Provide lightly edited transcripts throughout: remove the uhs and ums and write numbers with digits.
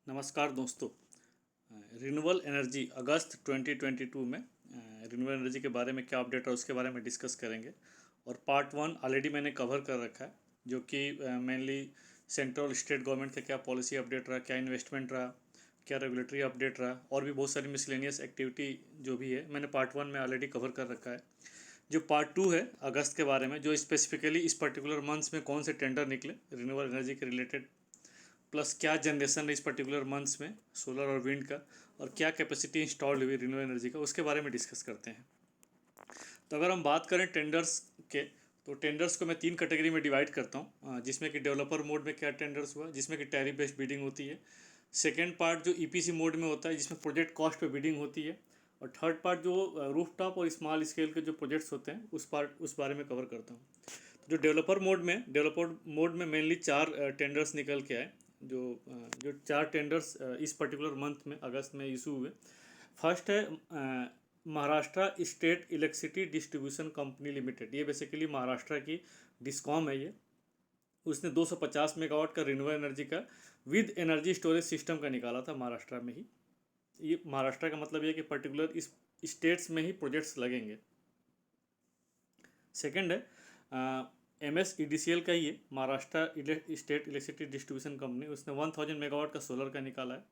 नमस्कार दोस्तों। Renewable energy अगस्त 2022 में रिन्यूएबल एनर्जी के बारे में क्या अपडेट है उसके बारे में डिस्कस करेंगे। और पार्ट वन ऑलरेडी मैंने कवर कर रखा है, जो कि मेनली सेंट्रल स्टेट गवर्नमेंट का क्या पॉलिसी अपडेट रहा, क्या इन्वेस्टमेंट रहा, क्या रेगुलेटरी अपडेट रहा, और भी बहुत सारी मिसलेनियस एक्टिविटी जो भी है मैंने पार्ट वन में ऑलरेडी कवर कर रखा है। जो पार्ट टू है अगस्त के बारे में, जो स्पेसिफिकली इस पर्टिकुलर मंथ्स में कौन से टेंडर निकले रिन्यूएबल एनर्जी के रिलेटेड, प्लस क्या जनरेशन है इस पर्टिकुलर मंथ्स में सोलर और विंड का, और क्या कैपेसिटी इंस्टॉल्ड हुई रिन्यूएबल एनर्जी का, उसके बारे में डिस्कस करते हैं। तो अगर हम बात करें टेंडर्स के, तो टेंडर्स को मैं तीन कैटेगरी में डिवाइड करता हूँ, जिसमें कि डेवलपर मोड में क्या टेंडर्स हुआ, जिसमें कि टैरिफ बेस्ड बिडिंग होती है। सेकेंड पार्ट जो ईपीसी मोड में होता है, जिसमें प्रोजेक्ट कॉस्ट पे बिडिंग होती है। और थर्ड पार्ट जो रूफटॉप और स्मॉल स्केल के जो प्रोजेक्ट्स होते हैं उस बारे में कवर करता हूँ। तो जो डेवलपर मोड में मेनली चार टेंडर्स निकल के आए। जो चार टेंडर्स इस पर्टिकुलर मंथ में अगस्त में इशू हुए। फर्स्ट है Maharashtra state electricity distribution company limited. ये बेसिकली महाराष्ट्र की डिस्कॉम है। ये उसने 250 मेगावाट का रिन्यूएबल एनर्जी का विद एनर्जी स्टोरेज सिस्टम का निकाला था महाराष्ट्र में ही। ये महाराष्ट्र का मतलब ये कि पर्टिकुलर इस स्टेट्स में ही प्रोजेक्ट्स लगेंगे। सेकंड है M S E D C L का ही है, Maharashtra state electricity distribution company. उसने 1000 मेगावाट का सोलर का निकाला है।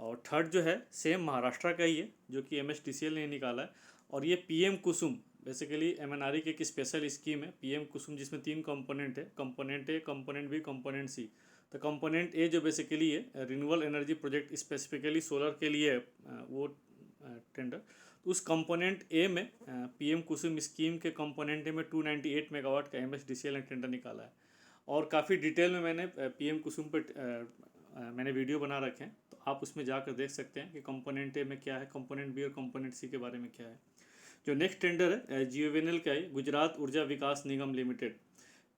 और थर्ड जो है सेम महाराष्ट्र का ही है, जो कि M S D C L ने निकाला है। और ये P M Kusum basically M N R E की एक स्पेशल स्कीम है, पी एम कुसुम, जिसमें तीन कंपोनेंट है, component A, component B, component C. तो कंपोनेंट ए जो बेसिकली है renewable energy project specifically solar के लिए है, वो टेंडर। तो उस कंपोनेंट ए में पीएम कुसुम स्कीम के कंपोनेंट ए में 298 मेगावाट का एमएसडीसीएल ने टेंडर निकाला है। और काफ़ी डिटेल में मैंने पीएम कुसुम पे मैंने वीडियो बना रखे हैं, तो आप उसमें जाकर देख सकते हैं कि कंपोनेंट ए में क्या है, कंपोनेंट बी और कंपोनेंट सी के बारे में क्या है। जो नेक्स्ट टेंडर है जीओवीएनएल का है, गुजरात ऊर्जा विकास निगम लिमिटेड।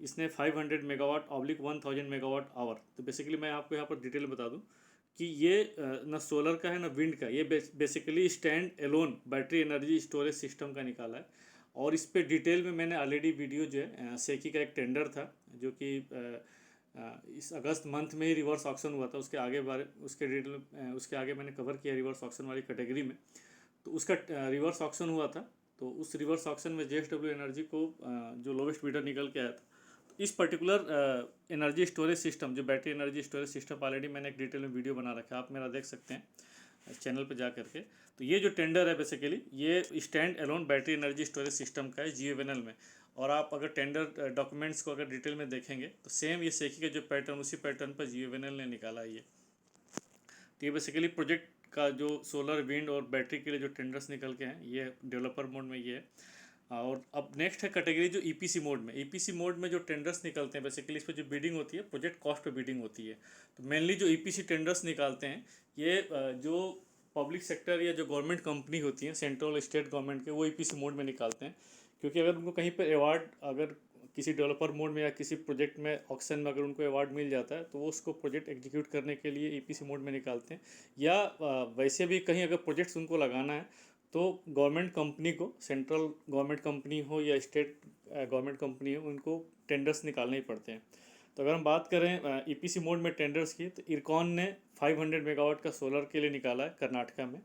इसने 500 मेगावाट ऑब्लिक 1000 मेगावाट आवर। तो बेसिकली मैं आपको यहाँ पर डिटेल बता दूँ कि ये न सोलर का है न विंड का, ये basically stand alone battery energy storage system का निकाला है। और इस पे डिटेल में मैंने ऑलरेडी वीडियो जो है सेकी का एक टेंडर था, जो कि इस अगस्त मंथ में ही रिवर्स ऑक्शन हुआ था। उसके डिटेल उसके आगे मैंने कवर किया रिवर्स ऑक्शन वाली कैटेगरी में। तो उसका रिवर्स ऑक्शन हुआ था। तो उस रिवर्स ऑक्शन में जेएसडब्ल्यू एनर्जी को जो लोवेस्ट बिडर निकल के आया था। तो इस पर्टिकुलर एनर्जी स्टोरेज सिस्टम, जो battery energy storage system, already मैंने एक डिटेल में वीडियो बना रखा है, आप मेरा देख सकते हैं चैनल पे जा करके। तो ये जो टेंडर है बेसिकली ये stand alone battery energy storage system का है जीओवीएनएल में। और आप अगर टेंडर डॉक्यूमेंट्स को अगर डिटेल में देखेंगे तो सेम ये सेकी का जो पैटर्न, उसी पैटर्न पर जीओवीएनएल ने निकाला है ये। तो ये बेसिकली प्रोजेक्ट का जो सोलर विंड और बैटरी के लिए जो टेंडर्स निकल के हैं, ये डेवलपर मोड में ये है। और अब नेक्स्ट है कैटेगरी जो ईपीसी मोड में। ईपीसी मोड में जो टेंडर्स निकलते हैं बेसिकली, इस पर जो बिडिंग होती है प्रोजेक्ट कॉस्ट पे बिडिंग होती है। तो मेनली जो ईपीसी टेंडर्स निकालते हैं ये जो पब्लिक सेक्टर या जो गवर्नमेंट कंपनी होती हैं सेंट्रल स्टेट गवर्नमेंट के, वो ईपीसी मोड में निकालते हैं। क्योंकि अगर उनको कहीं पर अवार्ड, अगर किसी डेवलपर मोड में या किसी प्रोजेक्ट में ऑक्शन में अगर उनको अवार्ड मिल जाता है, तो वो उसको प्रोजेक्ट एग्जीक्यूट करने के लिए ईपीसी मोड में निकालते हैं। या वैसे भी कहीं अगर प्रोजेक्ट्स उनको लगाना है तो गवर्नमेंट कंपनी को, सेंट्रल गवर्नमेंट कंपनी हो या स्टेट गवर्नमेंट कंपनी हो, उनको टेंडर्स निकालने ही पड़ते हैं। तो अगर हम बात करें ईपीसी मोड में टेंडर्स की, तो इरकॉन ने 500 मेगावाट का सोलर के लिए निकाला है कर्नाटका में।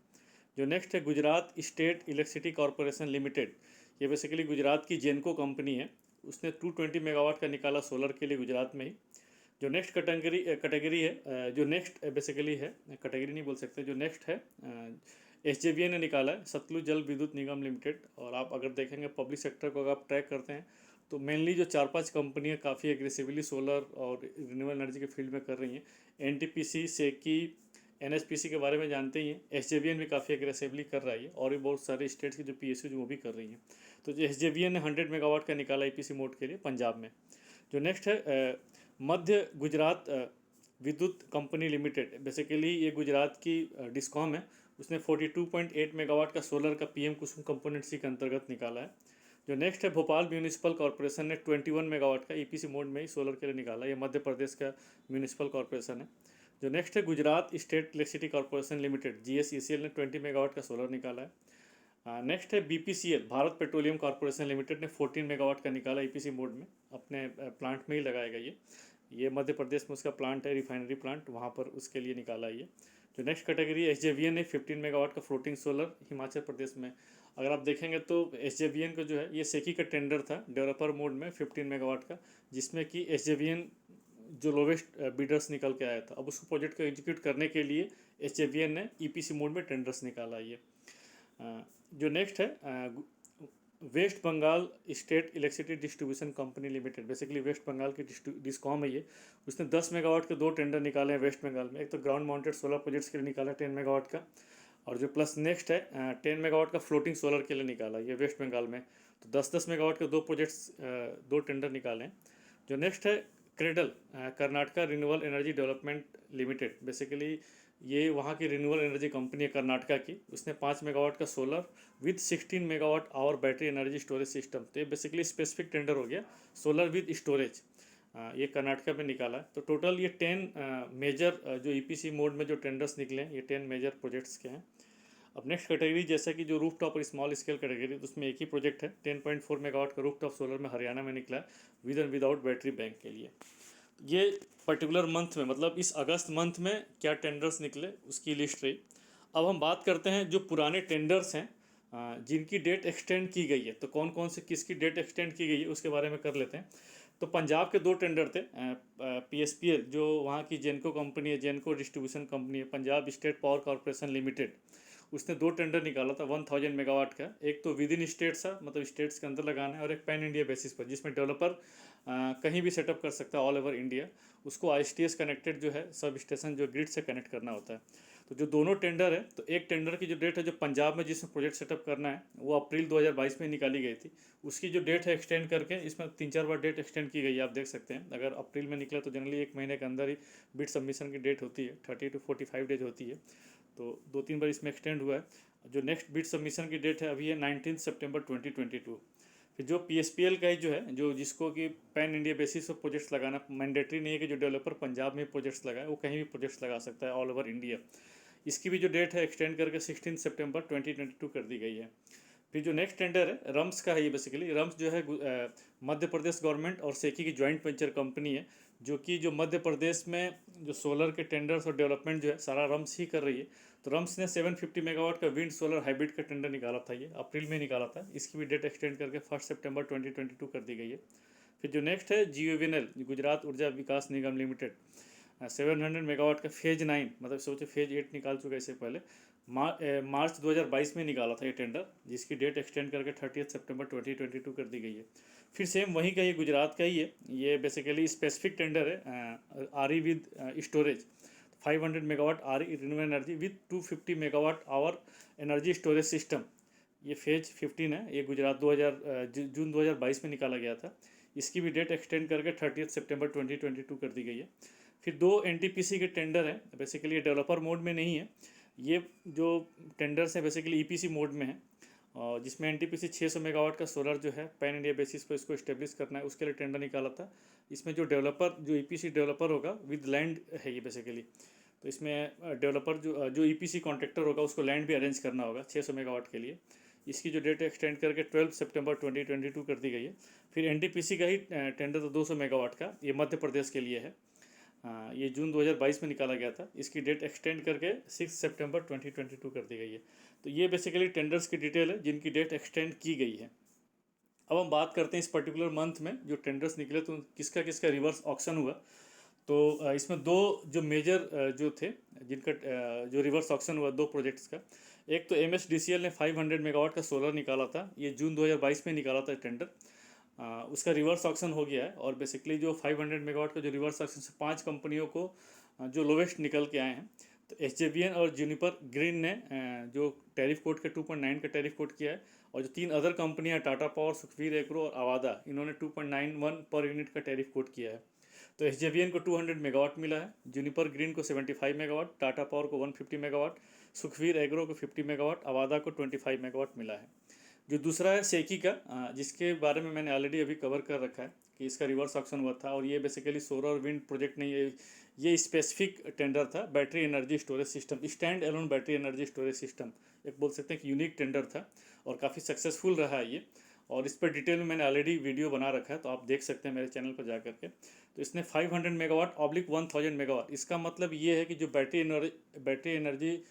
जो नेक्स्ट है Gujarat state electricity corporation limited. ये बेसिकली गुजरात की जेनको कंपनी है, उसने 220 मेगावाट का निकाला सोलर के लिए गुजरात में ही। जो नेक्स्ट कैटेगरी है, जो नेक्स्ट बेसिकली है, कैटेगरी नहीं बोल सकते, जो नेक्स्ट है एसजेवीएन ने निकाला है सतलुज जल विद्युत निगम लिमिटेड। और आप अगर देखेंगे पब्लिक सेक्टर को अगर आप ट्रैक करते हैं तो मेनली जो 4-5 कंपनियां काफ़ी एग्रेसिवली सोलर और रिन्यूएबल एनर्जी के फील्ड में कर रही हैं। एनटीपीसी, सेकी, एनएचपीसी के बारे में जानते ही हैं। एसजेवीएन भी काफ़ी एग्रेसिवली कर रहा है और भी बहुत सारे स्टेट्स की जो पीएसयू वो भी कर रही हैं। तो जो एसजेवीएन ने 100 मेगावाट का निकाला ईपीसी मोड के लिए पंजाब में। जो नेक्स्ट है मध्य गुजरात विद्युत कंपनी लिमिटेड। बेसिकली ये गुजरात की डिस्कॉम है, उसने 42.8 मेगावाट का सोलर का पीएम कुसुम कंपोनेंट सी के अंतर्गत निकाला है। जो नेक्स्ट है भोपाल म्यूनिसिपल कॉर्पोरेशन ने 21 मेगावाट का ईपीसी मोड में ही सोलर के लिए निकाला है। ये मध्य प्रदेश का म्यूनिसिपल कॉर्पोरेशन है। जो नेक्स्ट है Gujarat state electricity corporation limited GSECL ने 20 मेगावाट का सोलर निकाला है। नेक्स्ट है BPCL Bharat petroleum corporation limited ने 14 मेगावाट का निकाला ईपीसी मोड में, अपने प्लांट में ही लगाएगा ये। ये मध्य प्रदेश में उसका प्लांट है, रिफाइनरी प्लांट, वहाँ पर उसके लिए निकाला है ये। जो नेक्स्ट कैटेगरी SJVN है 15 मेगावाट का फ्लोटिंग सोलर हिमाचल प्रदेश में। अगर आप देखेंगे तो SJVN का जो है ये सेकी का टेंडर था डेवलपर मोड में 15 मेगावाट का, जिसमें कि SJVN जो लोवेस्ट बिडर्स निकल के आया था। अब उसको प्रोजेक्ट को एग्जीक्यूट करने के लिए SJVN ने EPC मोड में टेंडर्स निकाला ये। जो नेक्स्ट है West Bengal state electricity distribution company limited, basically West Bengal की डिस्कॉम है ये। उसने 10 मेगावाट के 2 टेंडर निकाले हैं वेस्ट बंगाल में। एक तो ग्राउंड माउंटेड सोलर प्रोजेक्ट्स के लिए निकाला 10 मेगावाट का, और जो प्लस नेक्स्ट है 10 मेगावाट का फ्लोटिंग सोलर के लिए निकाला ये वेस्ट बंगाल में। तो 10-10 मेगावाट के 2 प्रोजेक्ट्स 2 टेंडर निकाले हैं। जो नेक्स्ट है cradle Karnataka renewable energy development limited, basically ये वहाँ की रिन्यूएबल एनर्जी कंपनी है कर्नाटका की। उसने 5 मेगावाट का solar with 16 megawatt our battery energy storage system, तो ये बेसिकली स्पेसिफिक टेंडर हो गया सोलर विद स्टोरेज, ये कर्नाटका में निकाला है। तो टोटल ये 10 मेजर जो EPC मोड में जो टेंडर्स निकले हैं ये 10 मेजर प्रोजेक्ट्स के हैं। अब नेक्स्ट कैटेगरी जैसा कि जो रूफ टॉप और स्मॉल स्केल कैटेगरी, तो उसमें एक ही प्रोजेक्ट है 10.4 मेगावाट का रूफ टॉप सोलर में हरियाणा में निकला है with and without battery bank के लिए। ये पर्टिकुलर मंथ में, मतलब इस अगस्त मंथ में क्या टेंडर्स निकले उसकी लिस्ट रही। अब हम बात करते हैं जो पुराने टेंडर्स हैं जिनकी डेट एक्सटेंड की गई है, तो कौन कौन से किसकी डेट एक्सटेंड की गई है उसके बारे में कर लेते हैं। तो पंजाब के 2 टेंडर थे, PSPL जो वहाँ की जेनको कंपनी है, जेनको डिस्ट्रीब्यूशन कंपनी है, Punjab state power corporation limited, उसने 2 टेंडर निकाला था 1000 मेगावाट का। एक तो विद इन स्टेट्स था, मतलब स्टेट्स के अंदर लगाना है, और एक पैन इंडिया बेसिस पर जिसमें डेवलपर कहीं भी सेटअप कर सकता है ऑल ओवर इंडिया। उसको ISTS कनेक्टेड जो है सब स्टेशन जो ग्रिड से कनेक्ट करना होता है। तो जो दोनों टेंडर है, तो एक टेंडर की जो डेट है जो पंजाब में जिसमें प्रोजेक्ट सेटअप करना है वो अप्रैल 2022 में निकाली गई थी। उसकी जो डेट है एक्सटेंड करके इसमें 3-4 बार डेट एक्सटेंड की गई है, आप देख सकते हैं। अगर अप्रैल में निकला तो जनरली 1 महीने के अंदर ही बिड सबमिशन की डेट होती है, 30 to 45 डेज होती है। तो 2-3 बार इसमें एक्सटेंड हुआ है। जो नेक्स्ट बिड सबमिशन की डेट है अभी है 19 सितंबर 2022। फिर जो PSPL का ही जो है, जो जिसको कि पैन इंडिया बेसिस पर प्रोजेक्ट्स लगाना मैंडेटरी नहीं है कि जो डेवलपर पंजाब में प्रोजेक्ट्स लगाए वो कहीं भी प्रोजेक्ट्स लगा सकता है ऑल ओवर इंडिया। इसकी भी जो डेट है एक्सटेंड करके 16 सितंबर 2022 कर दी गई है। फिर जो नेक्स्ट टेंडर है रम्स का है, ये बेसिकली रम्स जो है मध्य प्रदेश गवर्नमेंट और सेकी की जॉइंट वेंचर कंपनी है, जो कि जो मध्य प्रदेश में जो सोलर के टेंडर्स और डेवलपमेंट जो है सारा रम्स ही कर रही है। तो रम्स ने 750 मेगावाट का विंड सोलर हाइब्रिड का टेंडर निकाला था, ये अप्रैल में निकाला था। इसकी भी डेट एक्सटेंड करके 1 सितंबर 2022 कर दी गई है। फिर जो नेक्स्ट है GUVNL गुजरात ऊर्जा विकास निगम लिमिटेड, 700 मेगावाट का फेज 9, मतलब सोचे फेज 8 निकाल चुका है इससे पहले। मार्च 2022 में निकाला था ये टेंडर, जिसकी डेट एक्सटेंड करके 30 सितंबर 2022 कर दी गई है। फिर सेम वहीं का, ये गुजरात का ही है। ये बेसिकली स्पेसिफिक टेंडर है RE with storage, 500 megawatt RE renewable energy with 250 megawatt hour energy storage system. ये फेज 15 है, ये गुजरात जून 2022 में निकाला गया था। इसकी भी डेट एक्सटेंड करके 30 सितंबर 2022 कर दी गई है। फिर 2 NTPC के टेंडर हैं, बेसिकली ये डेवलपर मोड में नहीं है। ये जो टेंडर्स हैं बेसिकली EPC मोड में है, और जिसमें NTPC 600 मेगावाट का सोलर जो है पैन इंडिया बेसिस पर इसको इस्टेब्लिश करना है, उसके लिए टेंडर निकाला था। इसमें जो डेवलपर जो EPC डेवलपर होगा विद लैंड है ये बेसिकली। तो इसमें डेवलपर जो EPC कॉन्ट्रैक्टर होगा उसको लैंड भी अरेंज करना होगा 600 मेगावाट के लिए। इसकी जो डेट एक्सटेंड करके 12 सितंबर 2022 कर दी गई है। फिर NTPC का ही टेंडर तो 200 मेगावाट का, ये मध्य प्रदेश के लिए है। ये जून 2022 में निकाला गया था। इसकी डेट एक्सटेंड करके 6 सितंबर 2022 कर दी गई है। तो ये बेसिकली टेंडर्स की डिटेल है जिनकी डेट एक्सटेंड की गई है। अब हम बात करते हैं इस पर्टिकुलर मंथ में जो टेंडर्स निकले तो किसका किसका रिवर्स ऑक्शन हुआ। तो इसमें 2 जो मेजर जो थे जिनका जो रिवर्स ऑक्शन हुआ 2 प्रोजेक्ट्स का। एक तो MSDCL ने 500 मेगावाट का सोलर निकाला था, ये जून 2022 में निकाला था टेंडर। उसका रिवर्स ऑक्शन हो गया है, और बेसिकली जो 500 मेगावाट का जो रिवर्स ऑक्शन से 5 कंपनियों को जो लोवेस्ट निकल के आए हैं। तो SJVN और जूनिपर ग्रीन ने जो टैरिफ कोड के 2.9 का टैरिफ कोड किया है, और जो 3 अदर कंपनियां टाटा पावर, सुखवीर एग्रो और अवादा, इन्होंने 2.91 पर यूनिट का टैरिफ कोड किया है। तो SJVN को 200 मेगावाट मिला है, जूनिपर ग्रीन को 75 मेगावाट, टाटा पावर को 150 मेगावाट, सुखवीर एग्रो को 50 मेगावाट, अवादा को 25 मेगावाट मिला है। जो दूसरा है सेकी का, जिसके बारे में मैंने ऑलरेडी अभी कवर कर रखा है कि इसका रिवर्स ऑक्शन हुआ था, और ये बेसिकली सोलर विंड प्रोजेक्ट नहीं है, ये स्पेसिफिक टेंडर था battery energy storage system, stand alone battery energy storage system. एक बोल सकते हैं कि यूनिक टेंडर था और काफ़ी सक्सेसफुल रहा है ये। और इस पर डिटेल में मैंने ऑलरेडी वीडियो बना रखा है, तो आप देख सकते हैं मेरे चैनल पर जा करके। तो इसने 500 मेगावाट ऑब्लिक 1000 मेगावाट, इसका मतलब ये है कि जो बैटरी एनर्जी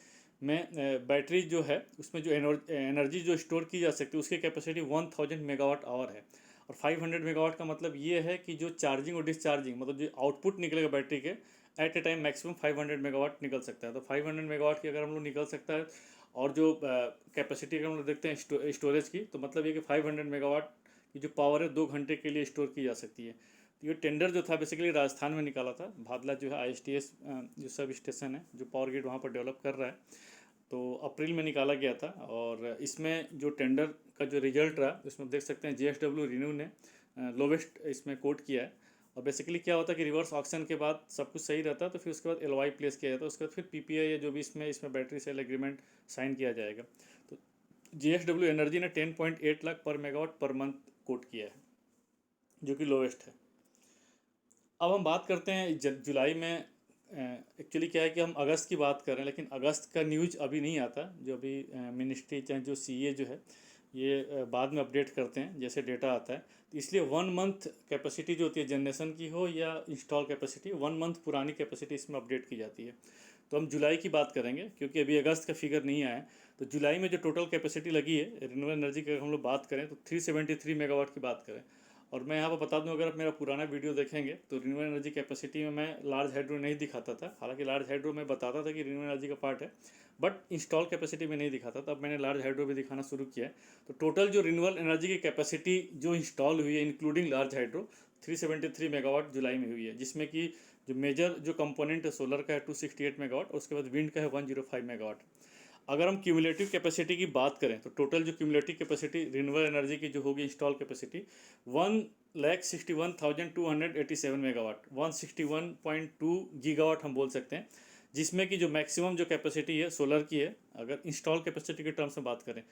में बैटरी जो है उसमें जो एनर्जी जो स्टोर की जा सकती है उसकी कैपेसिटी 1000 मेगावाट आवर है। और 500 मेगावाट का मतलब ये है कि जो चार्जिंग और डिस्चार्जिंग मतलब जो आउटपुट निकलेगा बैटरी के at a time maximum 500 megawatt निकल सकता है। तो 500 मेगावाट की अगर हम लोग निकल सकता है, और जो कैपेसिटी अगर हम लोग देखते हैं स्टोरेज की, तो मतलब ये कि 500 मेगावाट की जो पावर है 2 घंटे के लिए स्टोर की जा सकती है। तो ये टेंडर जो था बेसिकली राजस्थान में निकाला था। भादला जो है ISTS जो सब स्टेशन है जो पावर ग्रिड वहाँ पर डेवलप कर रहा है, तो अप्रैल में निकाला गया था। और इसमें जो टेंडर का जो रिजल्ट रहा उसमें देख सकते हैं JSW रिन्यू ने लोवेस्ट इसमें कोट किया है। और बेसिकली क्या होता है कि रिवर्स ऑक्शन के बाद सब कुछ सही रहता है, तो फिर उसके बाद LOI प्लेस किया जाता है, उसके बाद फिर PPI या जो भी इसमें बैटरी सेल एग्रीमेंट साइन किया जाएगा। तो JSW एनर्जी ने 10.8 लाख पर मेगावाट पर मंथ कोट किया है, जो कि लोवेस्ट है। अब हम बात करते हैं जुलाई में। एक्चुअली क्या है कि हम अगस्त की बात कर रहे हैं, लेकिन अगस्त का न्यूज अभी नहीं आता। जो अभी मिनिस्ट्री चाहे जो CA जो है ये बाद में अपडेट करते हैं जैसे डेटा आता है। तो इसलिए 1 मंथ कैपेसिटी जो होती है जनरेशन की हो या इंस्टॉल कैपेसिटी, 1 मंथ पुरानी कैपेसिटी इसमें अपडेट की जाती है। तो हम जुलाई की बात करेंगे क्योंकि अभी अगस्त का फिगर नहीं आया है। तो जुलाई में जो टोटल कैपेसिटी लगी है रिन्यूएबल एनर्जी की अगर हम लोग बात करें तो 373 मेगावाट की बात करें। और मैं यहाँ पर बता दूं, अगर आप मेरा पुराना वीडियो देखेंगे तो रिन्यूएबल एनर्जी कैपेसिटी में मैं लार्ज हाइड्रो नहीं दिखाता था। हालांकि लार्ज हाइड्रो में बताता था कि रिन्यूएबल एनर्जी का पार्ट है, बट इंस्टॉल कैपेसिटी में नहीं दिखाता था। अब मैंने लार्ज हाइड्रो भी दिखाना शुरू किया है। तो टोटल जो रिन्यूएबल एनर्जी की कैपेसिटी जो इंस्टॉल हुई है इंक्लूडिंग लार्ज हाइड्रो 373 मेगावाट जुलाई में हुई है, जिसमें कि जो मेजर जो कंपोनेंट है सोलर का है 268 मेगावाट और उसके बाद विंड का है 105 मेगावाट। अगर हम क्यूमुलेटिव कैपेसिटी की बात करें तो टोटल जो क्यूमुलेटिव कैपेसिटी रिन्यूएबल एनर्जी की जो होगी इंस्टॉल कैपेसिटी 1,61,287 मेगावाट, 161.2 गीगावाट हम बोल सकते हैं। जिसमें कि जो मैक्सिमम जो कैपेसिटी है सोलर की है, अगर इंस्टॉल कैपेसिटी के टर्म्स में बात करें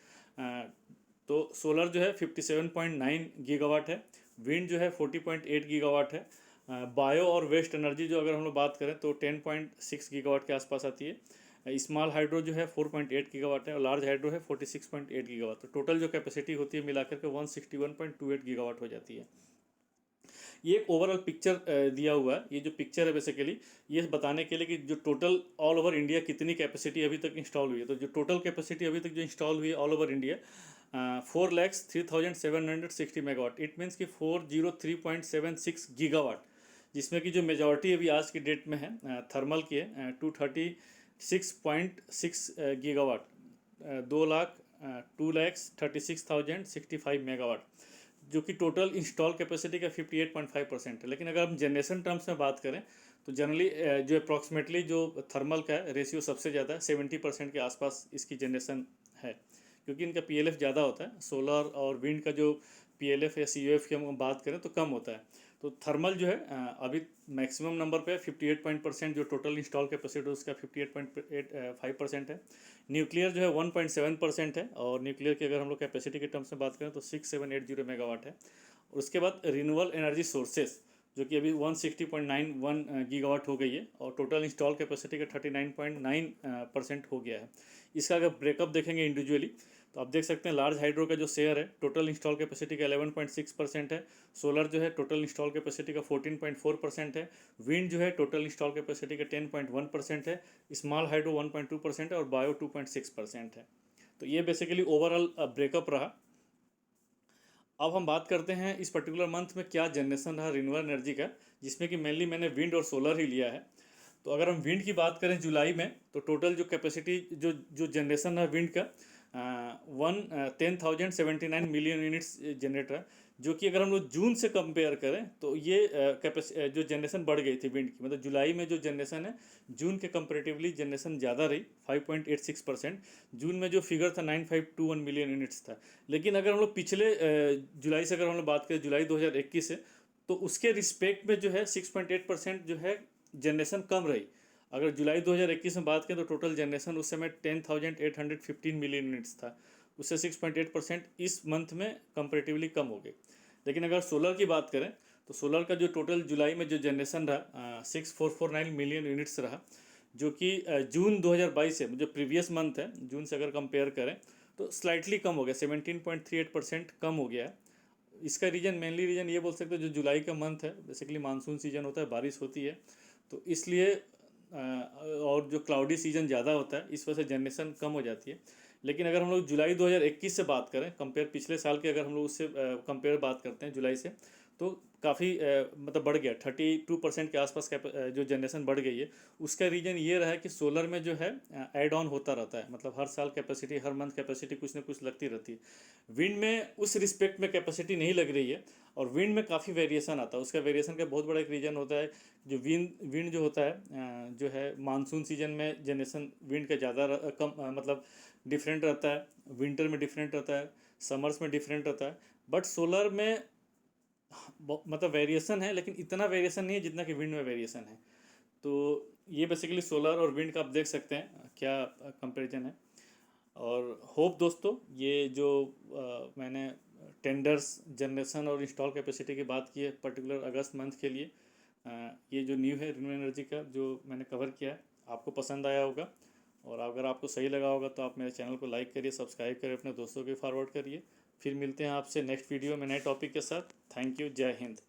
तो सोलर जो है 57.9 गीगावाट है, विंड जो है 40.8 गीगावाट है, बायो और वेस्ट एनर्जी जो अगर हम लोग बात करें तो 10.6 गीगावाट के आसपास आती है। स्मॉल हाइड्रो जो है 4.8 गीगावाट है और लार्ज हाइड्रो है 46.8 गीगावाट। तो टोटल जो कैपेसिटी होती है मिलाकर के 161.28 गीगावाट हो जाती है। ये एक ओवरऑल पिक्चर दिया हुआ है। ये जो पिक्चर है बेसिकली ये बताने के लिए कि जो टोटल ऑल ओवर इंडिया कितनी कैपेसिटी अभी तक इंस्टॉल हुई है। तो जो टोटल कैपेसिटी अभी तक जो इंस्टॉल हुई है all over India 4,03,760 megawatt. It means कि 403.76 गीगावाट, जिसमें कि जो मेजॉरिटी अभी आज की डेट में है थर्मल की है 236.6 गीगावाट, 2,36,65 मेगावाट, जो कि टोटल इंस्टॉल कैपेसिटी का 58.5% है। लेकिन अगर हम जनरेशन टर्म्स में बात करें तो जनरली जो अप्रॉक्सीमेटली जो थर्मल का है रेशियो सबसे ज़्यादा है, 70% के आसपास इसकी जनरेशन है, क्योंकि इनका PLF ज़्यादा होता है। सोलर और विंड का जो PLF या CUF की हम बात करें तो कम होता है। तो थर्मल जो है अभी मैक्सिमम नंबर पे 58% जो टोटल इंस्टॉल कैपेसिटी उसका 58.5% है। न्यूक्लियर जो है 1.7% है, और न्यूक्लियर की अगर हम लोग कैपेसिटी के टर्म्स में बात करें तो 6780 मेगावाट है। और उसके बाद रिन्यूएबल एनर्जी सोर्सेस जो कि अभी 160.91 गीगावाट हो गई है, और टोटल इंस्टॉल कैपेसिटी का 39.9% हो गया है। इसका अगर ब्रेकअप देखेंगे इंडिविजुअली तो आप देख सकते हैं लार्ज हाइड्रो का जो शेयर है टोटल इंस्टॉल कैपेसिटी का 11.6% है, सोलर जो है टोटल इंस्टॉल कैपेसिटी का 14.4% है, विंड जो है टोटल इंस्टॉल कैपेसिटी का 10.1% है, स्मॉल हाइड्रो 1.2% है और बायो 2.6% है। तो ये बेसिकली ओवरऑल ब्रेकअप रहा। अब हम बात करते हैं इस पर्टिकुलर मंथ में क्या जनरेशन रहा रिन्यूएबल एनर्जी का, जिसमें कि मेनली मैंने विंड और सोलर ही लिया है। तो अगर हम विंड की बात करें जुलाई में तो टोटल जो कैपेसिटी जो जनरेशन है विंड का 10,079 मिलियन यूनिट्स जनरेट रहा, जो कि अगर हम लोग जून से कंपेयर करें तो ये जो जनरेशन बढ़ गई थी विंड की, मतलब जुलाई में जो जनरेशन है जून के कंपेरेटिवली जनरेशन ज़्यादा रही 5.86%। जून में जो फिगर था 9521 मिलियन यूनिट्स था। लेकिन अगर हम लोग पिछले जुलाई से अगर हम लोग बात करें जुलाई 2021 से, तो उसके रिस्पेक्ट में जो है 6.8% जो है जनरेशन कम रही। अगर जुलाई 2021 में बात करें तो टोटल जनरेशन उस समय 10,815 मिलियन यूनिट्स था, उससे 6.8% इस मंथ में कंपेरेटिवली कम हो गए। लेकिन अगर सोलर की बात करें तो सोलर का जो टोटल जुलाई में जो जनरेशन रहा 6,449 मिलियन यूनिट्स रहा, जो कि जून 2022 से जो प्रीवियस मंथ है जून से अगर कंपेयर करें तो स्लाइटली कम हो गया, 17.38% कम हो गया है। इसका मेनली रीज़न ये बोल सकते हैं, जो जुलाई का मंथ है बेसिकली मानसून सीजन होता है, बारिश होती है, तो इसलिए और जो क्लाउडी सीजन ज़्यादा होता है इस वजह से जनरेशन कम हो जाती है। लेकिन अगर हम लोग जुलाई 2021 से बात करें, कंपेयर पिछले साल के, अगर हम लोग उससे कंपेयर बात करते हैं जुलाई से, तो काफ़ी मतलब बढ़ गया, 32% के आसपास जो जनरेशन बढ़ गई है। उसका रीज़न ये रहा है कि सोलर में जो है ऐड ऑन होता रहता है, मतलब हर साल कैपेसिटी, हर मंथ कैपेसिटी कुछ ना कुछ लगती रहती है। विंड में उस रिस्पेक्ट में कैपेसिटी नहीं लग रही है, और विंड में काफ़ी वेरिएशन आता है। उसका वेरिएशन का बहुत बड़ा एक रीज़न होता है, जो विंड जो होता है जो है मानसून सीजन में जनरेशन विंड का ज़्यादा कम मतलब डिफरेंट रहता है, विंटर में डिफरेंट रहता है, समर्स में डिफरेंट रहता है। बट सोलर में मतलब वेरिएशन है, लेकिन इतना वेरिएशन नहीं है जितना कि विंड में वेरिएशन है। तो ये बेसिकली सोलर और विंड का आप देख सकते हैं क्या कंपैरिजन है। और होप दोस्तों, ये जो मैंने टेंडर्स, जनरेशन और इंस्टॉल कैपेसिटी की बात की है पर्टिकुलर अगस्त मंथ के लिए, ये जो न्यू है रिन्यू एनर्जी का जो मैंने कवर किया है, आपको पसंद आया होगा। और अगर आपको सही लगा होगा तो आप मेरे चैनल को लाइक करिए, सब्सक्राइब करिए, अपने दोस्तों को फॉरवर्ड करिए। फिर मिलते हैं आपसे नेक्स्ट वीडियो में नए टॉपिक के साथ। थैंक यू, जय हिंद।